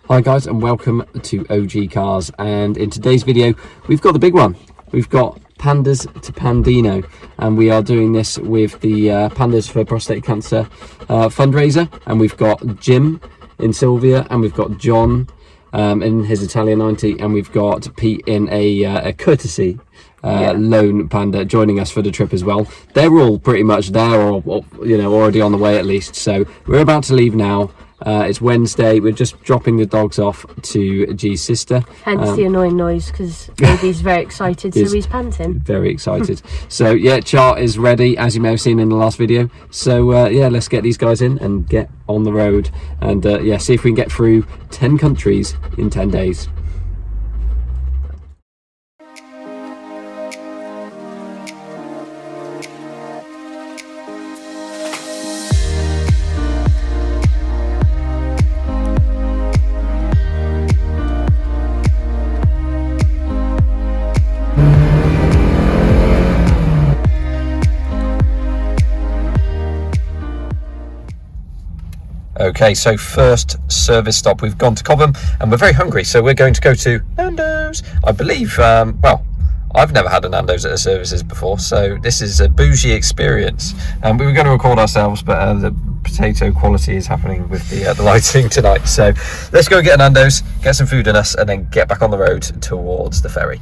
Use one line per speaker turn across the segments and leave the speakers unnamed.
Hi guys, and welcome to OG Cars, and in today's video we've got the big one. We've got Pandas to Pandino, and we are doing this with the Pandas for Prostate Cancer fundraiser, and we've got Jim in Sylvia, and we've got John in his Italian 90, and we've got Pete in a courtesy lone panda joining us for the trip as well. They're all pretty much there, or already on the way at least, so we're about to leave now. It's Wednesday. We're just dropping the dogs off to G's sister.
Hence the annoying noise, because baby's very excited, so he's panting. Very
excited. So yeah, chart is ready, as you may have seen in the last video. So yeah, let's get these guys in and get on the road, and yeah, see if we can get through 10 countries in 10 days. Okay, so first service stop, we've gone to Cobham and we're very hungry, so we're going to go to Nando's. I believe, well, I've never had a Nando's at a services before, so this is a bougie experience. We were going to record ourselves, but the potato quality is happening with the lighting tonight. So let's go get a Nando's, get some food in us, and then get back on the road towards the ferry.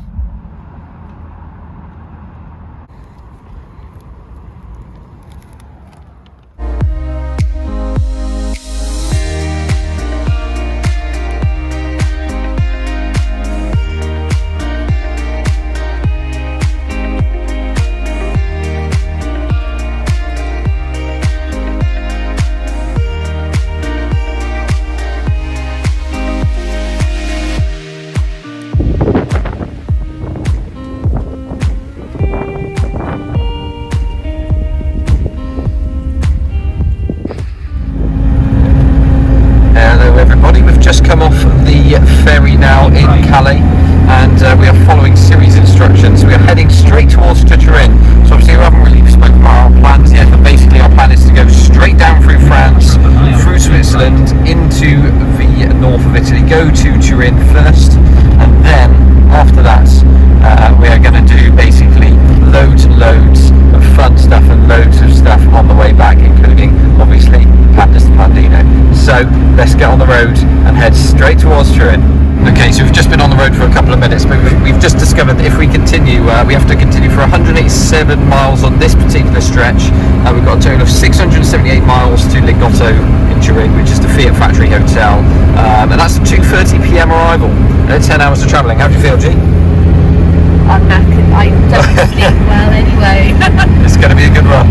Come off the ferry now in Calais, and we are following series instructions. We are heading straight towards Turin. So obviously we haven't really spoken about our plans yet, but basically our plan is to go straight down through France, through Switzerland, into the north of Italy, go to Turin first, and then after that we are going to do basically loads and loads of fun stuff and loads of stuff on the way back, including obviously Pandas to Pandino. So let's get on the road and head straight towards Turin. Okay, so we've just been on the road for a couple of minutes, but we've just discovered that if we continue, we have to continue for 187 miles on this particular stretch. We've got a total of 678 miles to Lingotto in Turin, which is the Fiat Factory Hotel, and that's a 2:30 p.m. arrival. 10 hours of travelling. How do you feel, G?
I'm knackered. I don't sleep well anyway.
It's going to be a good run.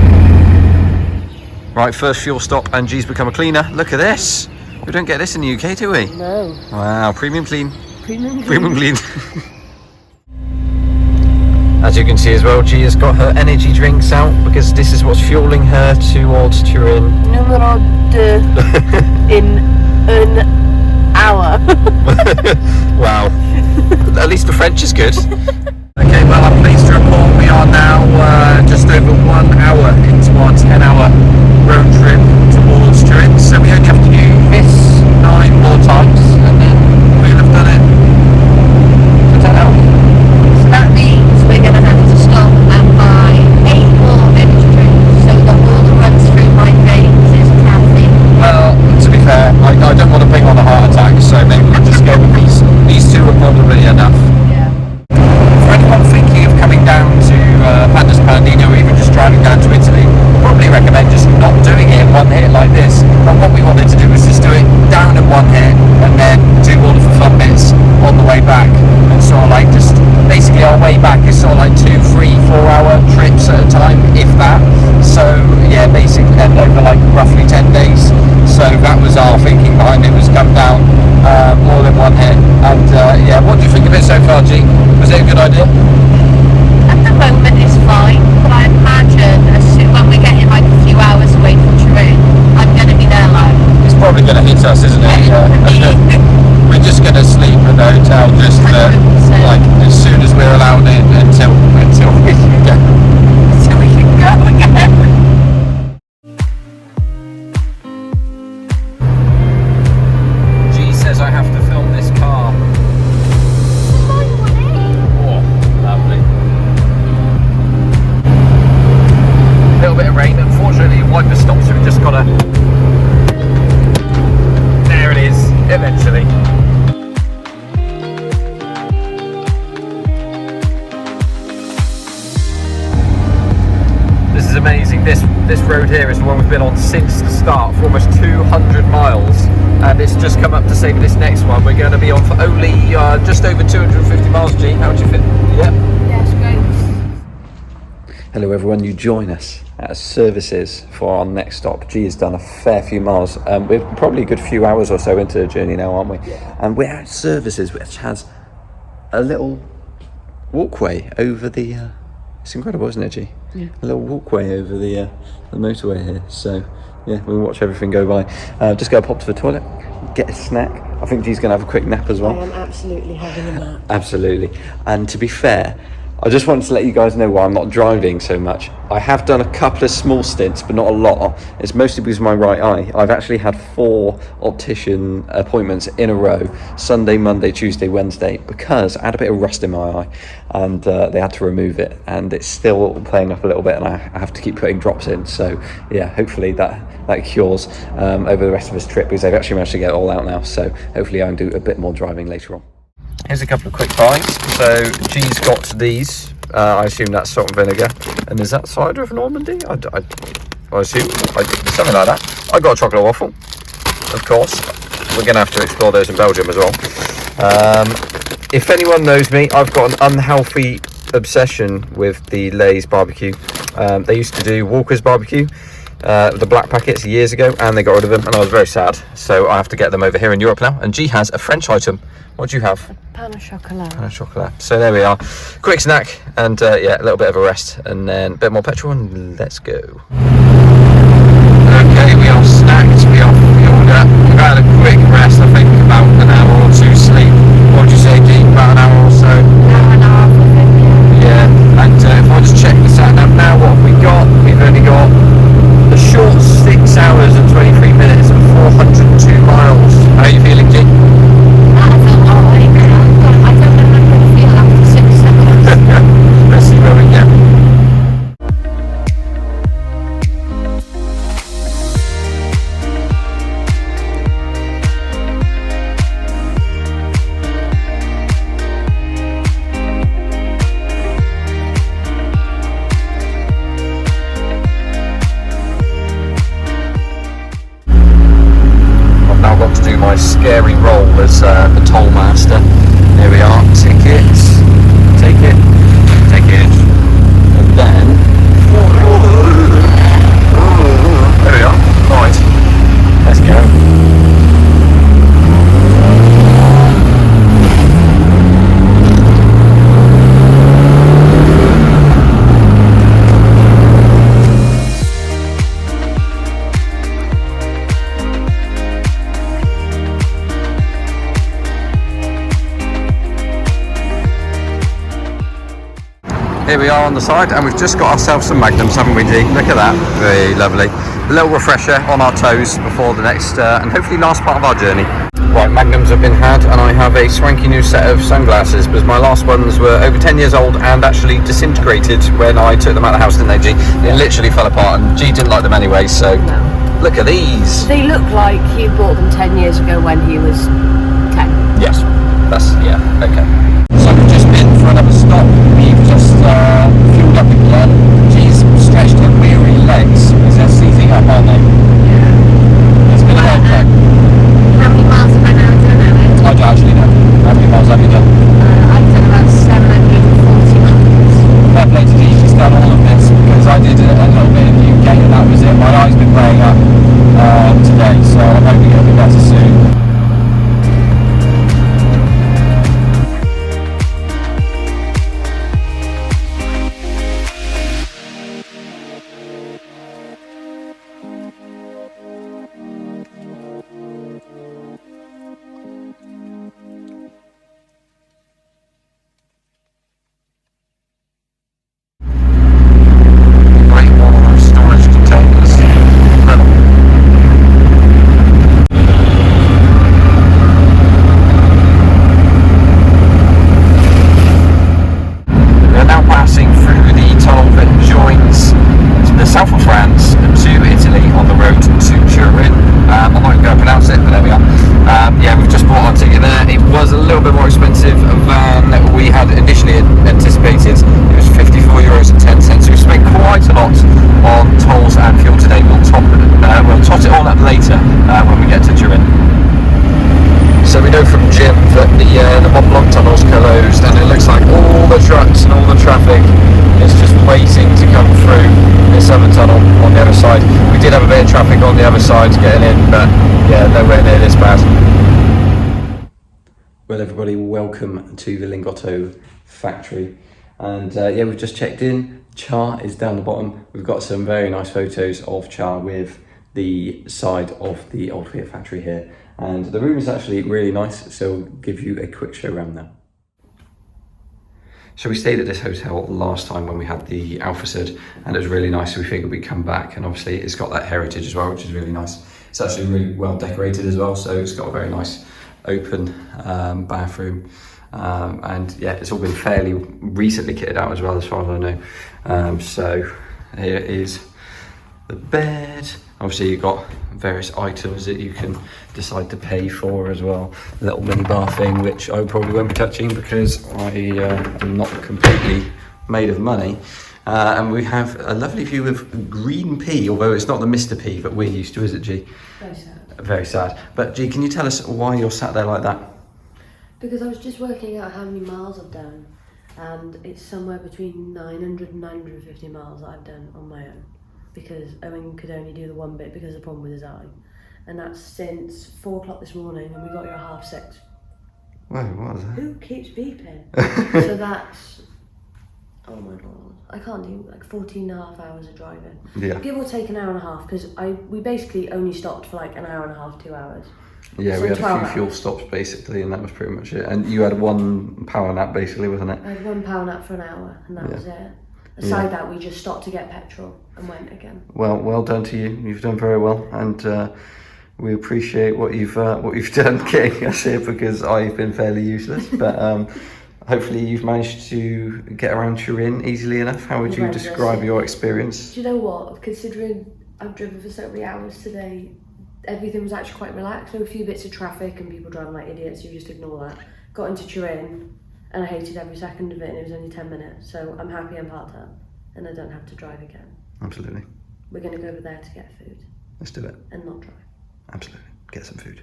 Right, first fuel stop, and G's become a cleaner. Look at this. We don't get this in the UK, do we?
No.
Wow, premium clean.
Premium
clean. As you can see as well, G has got her energy drinks out because this is what's fueling her towards Turin.
Numero 2 in an hour.
Wow. At least the French is good. Okay, well, I'm pleased to report we are now just over 1 hour into our 10-hour road trip towards Turin. So we only have to do this 9 more times, and then we'll have done it for 10 hours.
So that means we're going to have to stop and buy 8 more energy drinks, so that all that runs through my veins is caffeine.
Well, to be fair, I don't want to bring on a heart attack, so maybe we'll just go with these. These 2 are probably enough. For anyone thinking of coming down to Pandas to Pandino, or even just driving down to Italy, probably recommend just not doing it in one hit like this. But what we wanted to do was just do it down in one hit and then do all of the fun bits on the way back, and sort of like just basically our way back is sort of like 2, 3, 4 hour trips at a time, if that. So yeah, basically end over like roughly 10 days. So that was our thinking behind it, was come down all in one hit. And yeah, what do you think of it so far, G? Was it a good idea?
At the moment it's fine, but I imagine as soon when we get in like a few hours away from Turin, I'm going to be there like...
It's probably going to hit us, isn't it? We're just going to sleep in the hotel just like as soon as we're allowed in until we can go.
Until we can go again.
G says I have to Eventually. This is amazing. This road here is the one we've been on since the start for almost 200 miles, and it's just come up to say this next one we're going to be on for only just over 250 miles. G, how would you feel? Yeah.
Yes, great.
Hello everyone, you join us at services for our next stop. G has done a fair few miles. We're probably a good few hours or so into the journey now, aren't we? Yeah. And we're at services, which has a little walkway over the it's incredible, isn't it, G? Yeah. A little walkway over the motorway here. So yeah, we'll watch everything go by. Just go pop to the toilet, get a snack. I think G's gonna have a quick nap as well.
I am absolutely having a nap.
Absolutely. And to be fair, I just wanted to let you guys know why I'm not driving so much. I have done a couple of small stints, but not a lot. It's mostly because of my right eye. I've actually had 4 optician appointments in a row, Sunday, Monday, Tuesday, Wednesday, because I had a bit of rust in my eye, and they had to remove it, and it's still playing up a little bit, and I have to keep putting drops in. So yeah, hopefully that cures over the rest of this trip, because they've actually managed to get it all out now. So hopefully I can do a bit more driving later on. Here's a couple of quick buys. So G's got these. I assume that's salt and vinegar. And is that cider of Normandy? I assume something like that. I got a chocolate waffle, of course. We're going to have to explore those in Belgium as well. If anyone knows me, I've got an unhealthy obsession with the Lay's barbecue. They used to do Walker's barbecue, the black packets, years ago, and they got rid of them, and I was very sad. So I have to get them over here in Europe now. And G has a French item. What do you have?
A pain au chocolat.
Pain au chocolat. So there we are. Quick snack, and yeah, a little bit of a rest, and then a bit more petrol, and let's go. Okay, we are snacked. We are fueled up. We've had a quick rest, I think about an hour or 2 sleep. What would you say, G? About an hour or so?
An hour,
yeah. And if I just check the sat nav now, what have we got? We've only got a short 6 hours and 23 minutes and 402 miles. How are you feeling, G?
I don't know how I'm going to feel after 6 hours.
Let's see where we get. I've now got to do my scary role as the toll master. Here we are, tickets, take it, and then, there we are, right, let's go. Here we are on the side, and we've just got ourselves some Magnums, haven't we, G? Look at that, very lovely. A little refresher on our toes before the next and hopefully last part of our journey. Right, Magnums have been had, and I have a swanky new set of sunglasses, because my last ones were over 10 years old and actually disintegrated when I took them out of the house, didn't they, G? They literally fell apart, and G didn't like them anyway, so
No.
Look at these.
They look like you bought them 10 years ago when he was 10.
Yes, yeah, okay. So we've just been for another stop. We've just fueled up again. She's stretched her weary legs because they're seizing up, aren't they? Yeah. It's been a long trek.
How many miles have I now done?
I don't actually know. How many miles have you done?
I've done about 740 miles.
Fair play to G, she's done all of this because I did a little bit of UK and that was it. My eye's been playing up today, so I'm hoping it'll be better soon. more expensive than we had initially anticipated. It was €54.10. So we spent quite a lot on tolls and fuel today. We'll tot it all up later when we get to Turin. So we know from Jim that the Mont Blanc tunnel's closed, and it looks like all the trucks and all the traffic is just waiting to come through this other tunnel on the other side. We did have a bit of traffic on the other side getting in, but yeah, nowhere near this bad. Well, everybody, welcome to the Lingotto factory, and yeah, we've just checked in. Char is down the bottom. We've got some very nice photos of Char with the side of the old Fiat factory here, and the room is actually really nice, so we'll give you a quick show around now. So we stayed at this hotel last time when we had the Alphacid, and it was really nice, so we figured we'd come back, and obviously it's got that heritage as well, which is really nice. It's actually really well decorated as well, so it's got a very nice open bathroom, and yeah, it's all been fairly recently kitted out as well, as far as I know. So here is the bed. Obviously you've got various items that you can decide to pay for as well. A little mini bar thing, which I probably won't be touching because I am not completely made of money. And we have a lovely view of Green P, although it's not the Mr. P that we're used to, is it, G?
Very sad.
Very sad. But G, can you tell us why you're sat there like that?
Because I was just working out how many miles I've done, and it's somewhere between 900 and 950 miles that I've done on my own, because Owen could only do the one bit because of the problem with his eye, and that's since 4 o'clock this morning, and we got here at 6:30.
Whoa, what was that?
Who keeps beeping? So that's, oh my god, I can't do like 14 and a half hours of driving.
Yeah.
Give or take an hour and a half, because we basically only stopped for like an hour and a half, 2 hours.
Yeah,
So
we had a
12
few fuel
hours.
stops basically, and that was pretty much it. And you had 1 power nap basically, wasn't it?
I had 1 power nap for an hour, and that
Yeah.
was it. Aside that, we just stopped to get petrol and went again.
Well done to you. You've done very well, and we appreciate what you've done getting us here, because I've been fairly useless. But hopefully you've managed to get around Turin easily enough. How would you describe your experience?
Do you know what? Considering I've driven for so many hours today, everything was actually quite relaxed. There were a few bits of traffic and people driving like idiots, you just ignore that. Got into Turin and I hated every second of it, and it was only 10 minutes. So I'm happy I'm parked up and I don't have to drive again.
Absolutely.
We're going to go over there to get food.
Let's do it.
And not drive.
Absolutely. Get some food.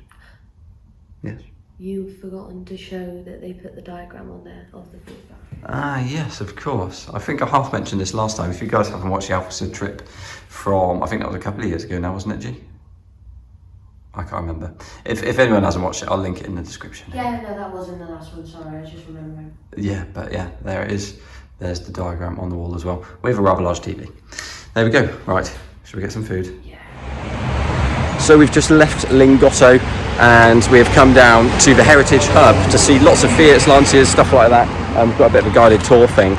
Yes.
You've forgotten to show that they put the diagram on there of the food bar.
Ah, yes, of course. I think I half mentioned this last time. If you guys haven't watched the Alphacid trip from, I think that was a couple of years ago now, wasn't it, G? I can't remember. If anyone hasn't watched it, I'll link it in the description.
Yeah, no, that wasn't the last one, sorry, I was just remembering.
Yeah, but yeah, there it is. There's the diagram on the wall as well. We have a rather large TV. There we go. Right, should we get some food?
Yeah.
So we've just left Lingotto and we have come down to the Heritage Hub to see lots of Fiats, Lancias, stuff like that. We've got a bit of a guided tour thing,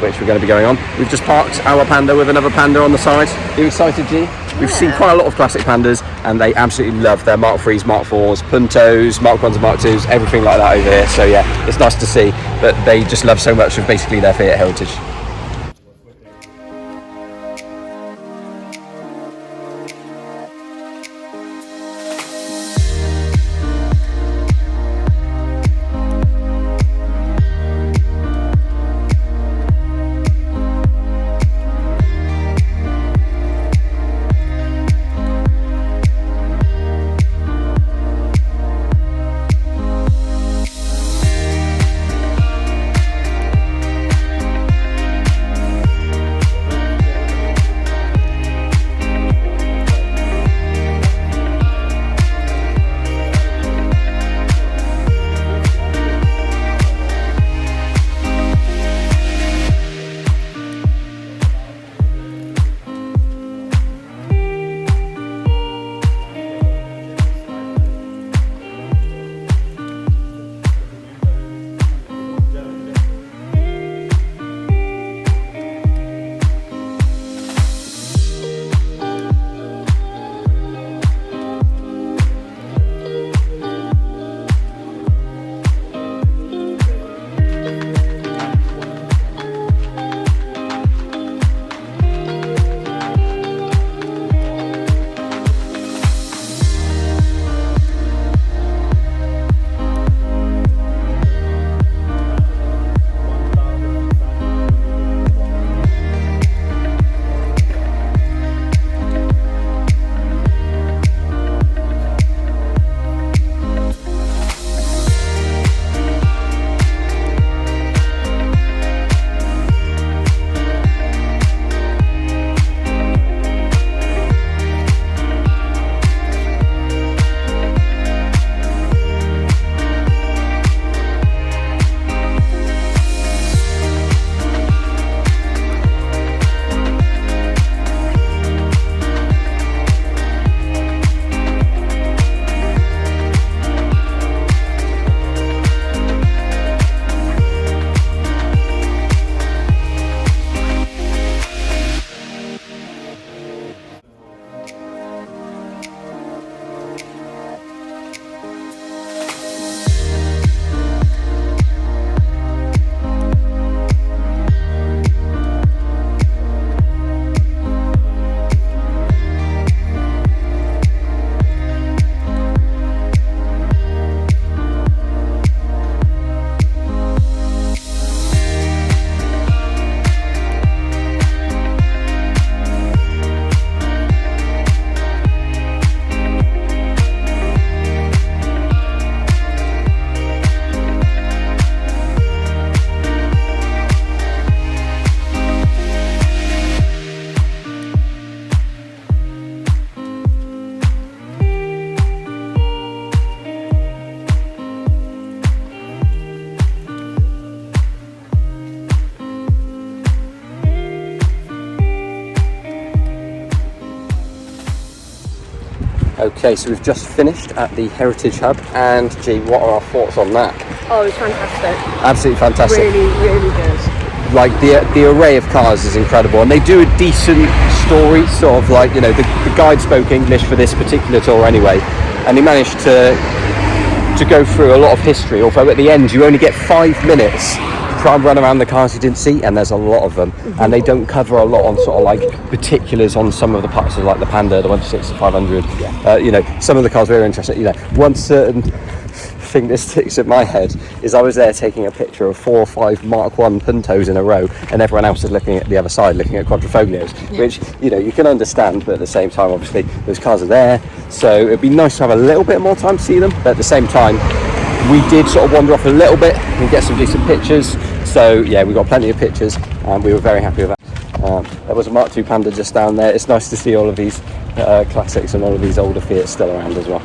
which we're going to be going on. We've just parked our Panda with another Panda on the side. Are you excited, G? We've seen quite a lot of classic Pandas and they absolutely love their Mark 3s, Mark 4s, Puntos, Mark 1s and Mark 2s, everything like that over here. So yeah, it's nice to see that they just love so much of basically their Fiat heritage. Okay, so we've just finished at the Heritage Hub, and G, what are our thoughts on that?
Oh, it was fantastic.
Absolutely fantastic.
Really, really good.
Like the array of cars is incredible, and they do a decent story, sort of like, you know, the guide spoke English for this particular tour anyway, and he managed to go through a lot of history, although at the end you only get 5 minutes to try and run around the cars you didn't see, and there's a lot of them, and they don't cover a lot on sort of like particulars on some of the parts of like the Panda, the 126, 500, you know, some of the cars very interesting. You know, one certain thing that sticks at my head is I was there taking a picture of 4 or 5 Mark 1 Puntos in a row, and everyone else is looking at the other side, looking at Quadrifoglios, which, you know, you can understand, but at the same time, obviously, those cars are there, so it'd be nice to have a little bit more time to see them, but at the same time, we did sort of wander off a little bit and get some decent pictures, so yeah, we got plenty of pictures, and we were very happy with that. There was a Mark II Panda just down there. It's nice to see all of these classics and all of these older Fiats still around as well.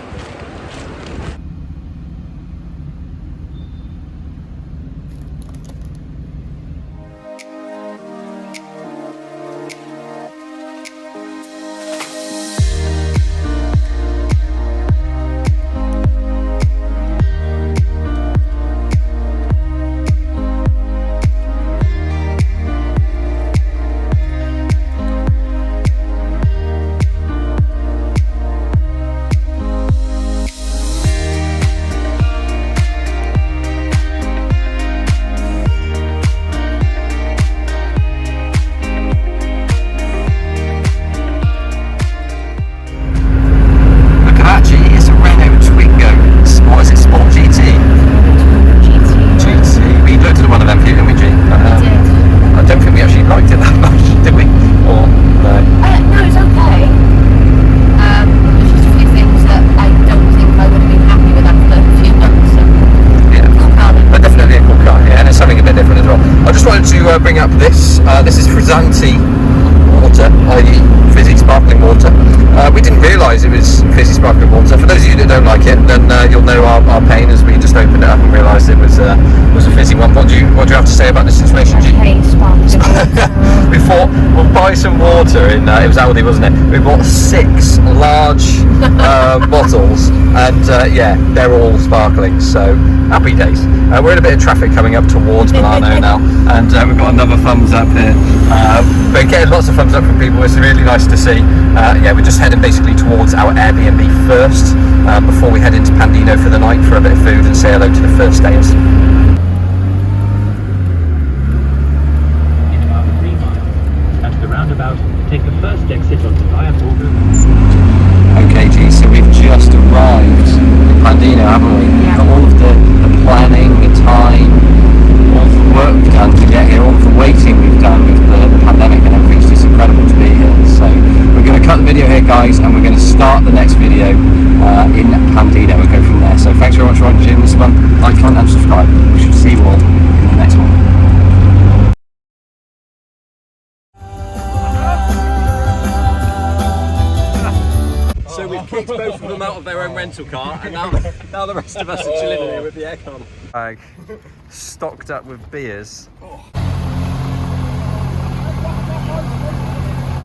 Bring up this. This is Frizzanti water, i.e. fizzy sparkling water. We didn't realise it was fizzy sparkling water. For those of you that don't like it, then you'll know our pain as we just opened it up and realised it was a fizzy one. What do you have to say about this situation, G?
I hate sparkling water.
We thought we'll buy some water in. It was Aldi, wasn't it? We bought 6 large bottles, and yeah, they're all sparkling. So happy days. We're in a bit of traffic coming up towards Milano now, and we've got another thumbs up here. We're getting lots of thumbs up from people. It's really nice to see. Yeah, we're just heading basically towards our Airbnb first before we head into Pandino for the night for a bit of food and say hello to the first stayers.
In about 3 miles, at the roundabout, take the first exit onto Via Borgo.
Okay, G, so we've just arrived in Pandino, haven't we?
Yeah.
All of the planning, the time, all the work we've done to get here, all the waiting we've done with the pandemic and everything. It's just incredible to be here. So we're going to cut the video here, guys, and we're going to start the next video in Pandino and go from there. So thanks very much for watching this one. Like, comment and subscribe. We shall see you all in the next one. So we've kicked both of them out of their own rental car, and now the rest of us are chilling here with the aircon. Stocked up with beers.